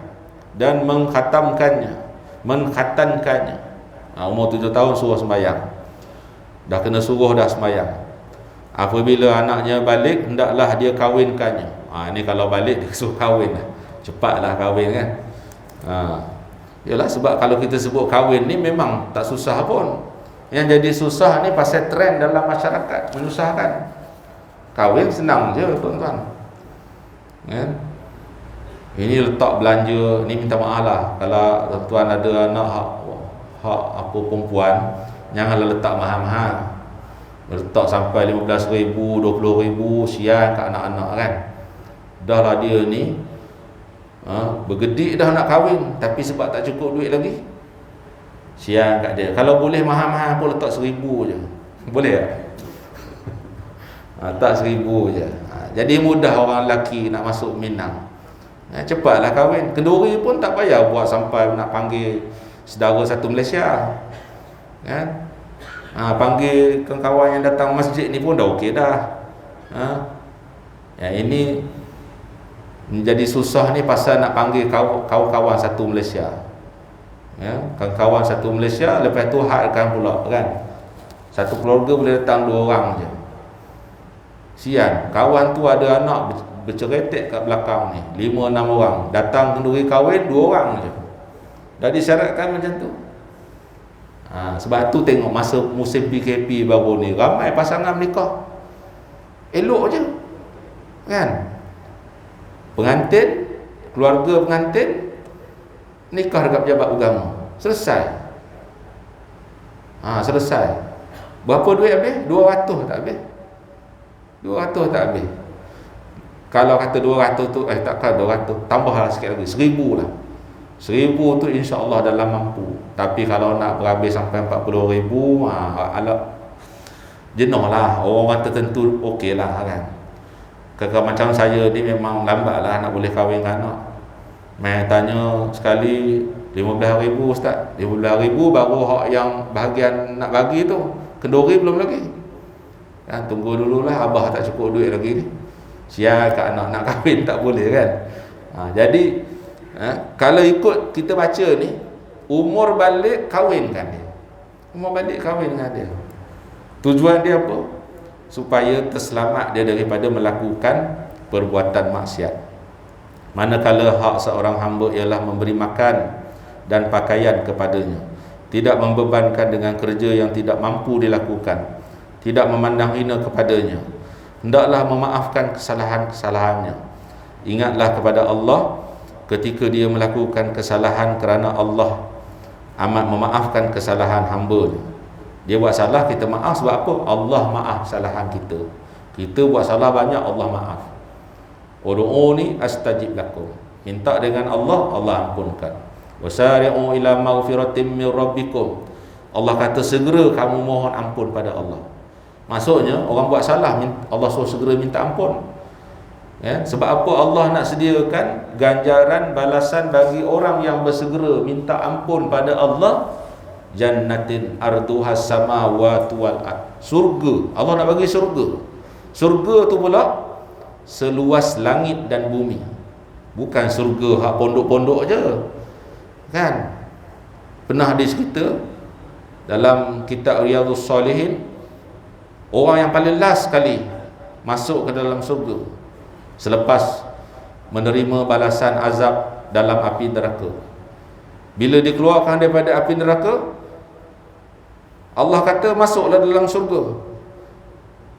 dan mengkhatamkannya, mengkhatankannya. Umur 7 tahun suruh sembahyang. Dah kena suruh dah sembahyang. Apabila anaknya balik, hendaklah dia kahwinkannya. Ini kalau balik dia suruh kahwin lah. Cepatlah kahwin, kan. Yalah, sebab kalau kita sebut kahwin ni memang tak susah pun. Yang jadi susah ni pasal trend dalam masyarakat menyusahkan. Kahwin senang je tuan-tuan, kan? Ini letak belanja, ni minta maaf lah kalau tuan-tuan ada anak hak apa perempuan, janganlah letak mahal-mahal. Letak sampai 15,000, 20,000, sian kat anak-anak, kan. Dah lah dia ni bergedik dah nak kahwin, tapi sebab tak cukup duit lagi, sian kat dia. Kalau boleh mahal-mahal pun letak 1,000 je, boleh tak? Tak 1,000 je. Jadi mudah orang lelaki nak masuk Minang. Cepatlah kahwin. Kenduri pun tak payah buat sampai nak panggil saudara satu Malaysia, kan? Panggil kawan yang datang masjid ni pun dah okey dah. Yang ini menjadi susah ni pasal nak panggil kawan-kawan satu Malaysia. Ya, kawan satu Malaysia, lepas tu hadkan pula, kan? Satu keluarga boleh datang 2 orang je. Sian, kawan tu ada anak berceretek kat belakang ni, 5-6 orang. Datang kenduri kahwin 2 orang je. Dah disyaratkan macam tu. Sebab tu tengok masa musim PKP baru ni, ramai pasangan menikah. Elok je, kan? Pengantin, keluarga pengantin nikah dekat pejabat agama. Selesai. Selesai. Berapa duit habis? 200 tak habis. 200 tak habis. Kalau kata 200 tu, takkan 200, tambahlah sikit lagi, 1000 lah. 1000 tu insya-Allah dalam mampu. Tapi kalau nak berhabis sampai 40,000, jenuh lah. Orang tertentu okey lah, kan? Kakak macam saya ni memang lambat lah nak boleh kahwin dengan anak. Main tanya sekali 15,000 ustaz, 15,000 baru hak yang bahagian nak bagi tu, kenduri belum lagi, kan? Tunggu dululah, abah tak cukup duit lagi ni. Sial kat anak nak kahwin tak boleh, kan? Jadi kalau ikut kita baca ni, umur balik kahwinkan dia. Umur balik kahwin dengan dia. Tujuan dia apa? Supaya terselamat dia daripada melakukan perbuatan maksiat. Manakala hak seorang hamba ialah memberi makan dan pakaian kepadanya, tidak membebankan dengan kerja yang tidak mampu dilakukan, tidak memandang hina kepadanya, hendaklah memaafkan kesalahan-kesalahannya. Ingatlah kepada Allah ketika dia melakukan kesalahan, kerana Allah amat memaafkan kesalahan hamba-Nya. Dia buat salah, kita maaf sebab apa? Allah maaf kesalahan kita. Kita buat salah banyak, Allah maaf. Ud'uni astajib lakum. Minta dengan Allah, Allah ampunkan. Wasari'u ila maghfiratin min rabbikum. Allah kata segera kamu mohon ampun pada Allah. Maksudnya orang buat salah, Allah suruh segera minta ampun. Ya, sebab apa Allah nak sediakan ganjaran balasan bagi orang yang bersegera minta ampun pada Allah? Jannatin arduhas samawati wal ard. Surga. Allah nak bagi surga. Surga tu pula seluas langit dan bumi. Bukan surga hak pondok-pondok je, kan? Pernah hadis kita dalam kitab Riyadhus Salihin, orang yang paling last sekali masuk ke dalam surga selepas menerima balasan azab dalam api neraka. Bila dikeluarkan daripada api neraka, Allah kata masuklah dalam surga.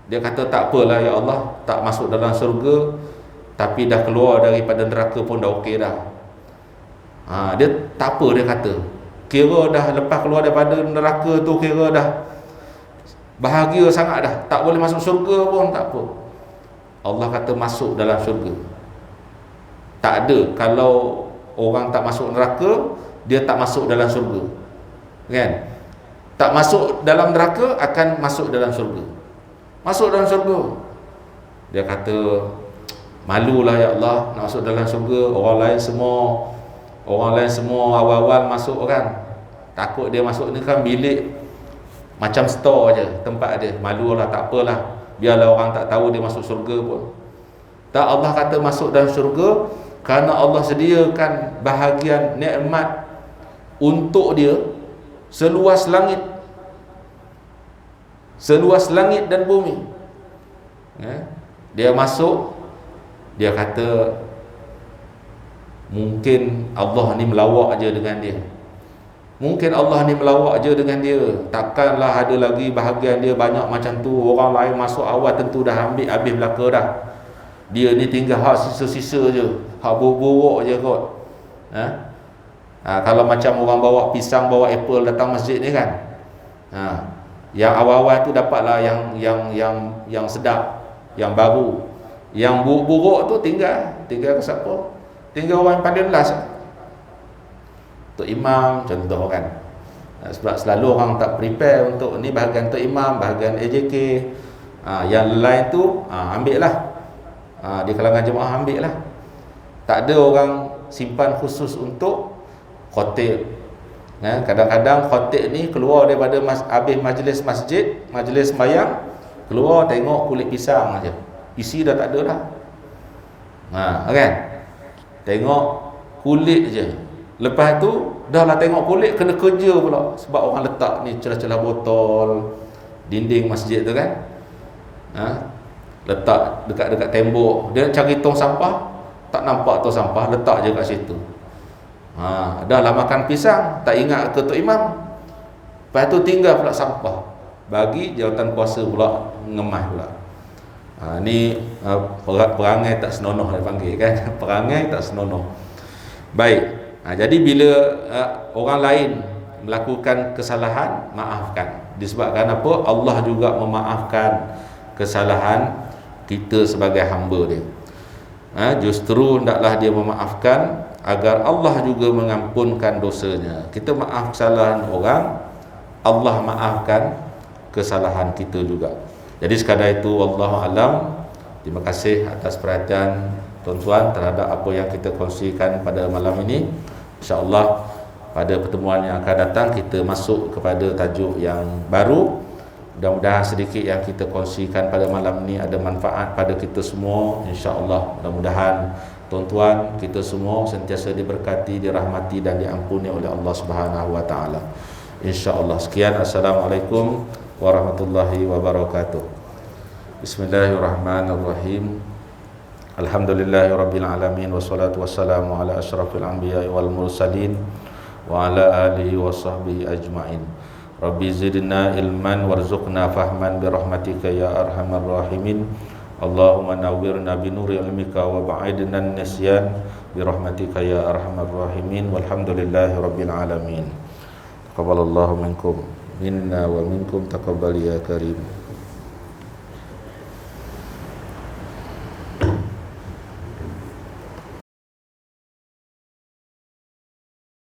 Dia kata tak apalah ya Allah, tak masuk dalam surga tapi dah keluar daripada neraka pun dah okey dah. Dia tak apa, dia kata kira dah lepas keluar daripada neraka tu, kira dah bahagia sangat dah, tak boleh masuk surga pun tak apa. Allah kata masuk dalam syurga. Tak ada, kalau orang tak masuk neraka, dia tak masuk dalam syurga, kan? Tak masuk dalam neraka akan masuk dalam syurga. Masuk dalam syurga. Dia kata malulah ya Allah nak masuk dalam syurga. Orang lain semua awal-awal masuk, kan? Takut dia masuk ni kan bilik macam store je tempat dia. Malulah, tak apalah, biarlah orang tak tahu dia masuk syurga pun. Tak, Allah kata masuk dalam syurga kerana Allah sediakan bahagian nikmat untuk dia seluas langit dan bumi. Dia masuk, dia kata mungkin Allah ni melawak je dengan dia. Mungkin Allah ni melawak je dengan dia. Takkanlah ada lagi bahagian dia banyak macam tu. Orang lain masuk awal tentu dah ambil habis belaka dah. Dia ni tinggal hak sisa-sisa je, hak buruk-buruk je kot. Kalau macam orang bawa pisang, bawa apple datang masjid ni, kan? Yang awal-awal tu dapatlah yang sedap, yang baru. Yang buruk-buruk tu tinggal ke siapa? Tinggal orang yang paling last. Tok Imam contoh, kan? Sebab selalu orang tak prepare untuk ni, bahagian Tok Imam, bahagian AJK. Yang lain tu ambil lah. Di kalangan jemaah ambil lah. Tak ada orang simpan khusus untuk khotib, Kadang-kadang khatib ni keluar daripada habis majlis sembahyang, keluar tengok kulit pisang aja. Isi dah tak ada dah. Kan? Tengok kulit je. Lepas tu dah lah tengok kulit, kena kerja pula sebab orang letak ni celah-celah botol dinding masjid tu kan. Letak dekat-dekat tembok. Dia cari tong sampah, tak nampak tong sampah, letak je kat situ. Dah lah makan pisang, tak ingat ke Tok Imam. Lepas tu tinggal pula sampah. Bagi jawatan kuasa pula ngemas pula. Ni perangai tak senonoh dia panggil kan. Perangai tak senonoh. Baik. Jadi bila orang lain melakukan kesalahan, maafkan. Disebabkan apa? Allah juga memaafkan kesalahan kita sebagai hamba dia. Justru hendaklah dia memaafkan agar Allah juga mengampunkan dosanya. Kita maaf kesalahan orang, Allah maafkan kesalahan kita juga. Jadi sekadar itu, wallahu alam. Terima kasih atas perhatian tuan-tuan terhadap apa yang kita kongsikan pada malam ini. InsyaAllah pada pertemuan yang akan datang kita masuk kepada tajuk yang baru. Mudah-mudahan sedikit yang kita kongsikan pada malam ini ada manfaat pada kita semua. InsyaAllah mudah-mudahan tuan-tuan kita semua sentiasa diberkati, dirahmati dan diampuni oleh Allah Subhanahu wa taala. Insya-Allah. Sekian, assalamualaikum warahmatullahi wabarakatuh. Bismillahirrahmanirrahim. Alhamdulillahirabbil alamin wassalatu wassalamu ala asyrafil anbiya'i wal mursalin wa ala alihi washabbihi ajmain. Rabbi zidna ilman warzuqna fahman birahmatika ya arhamar rahimin. Allahumma nawwirna binuri ilmika wa ba'idna an-nisyan birahmatika ya arhamar rahimin. Walhamdulillahi rabbil alamin. Taqabbalallahu minkum minna wa minkum taqabbal ya karim.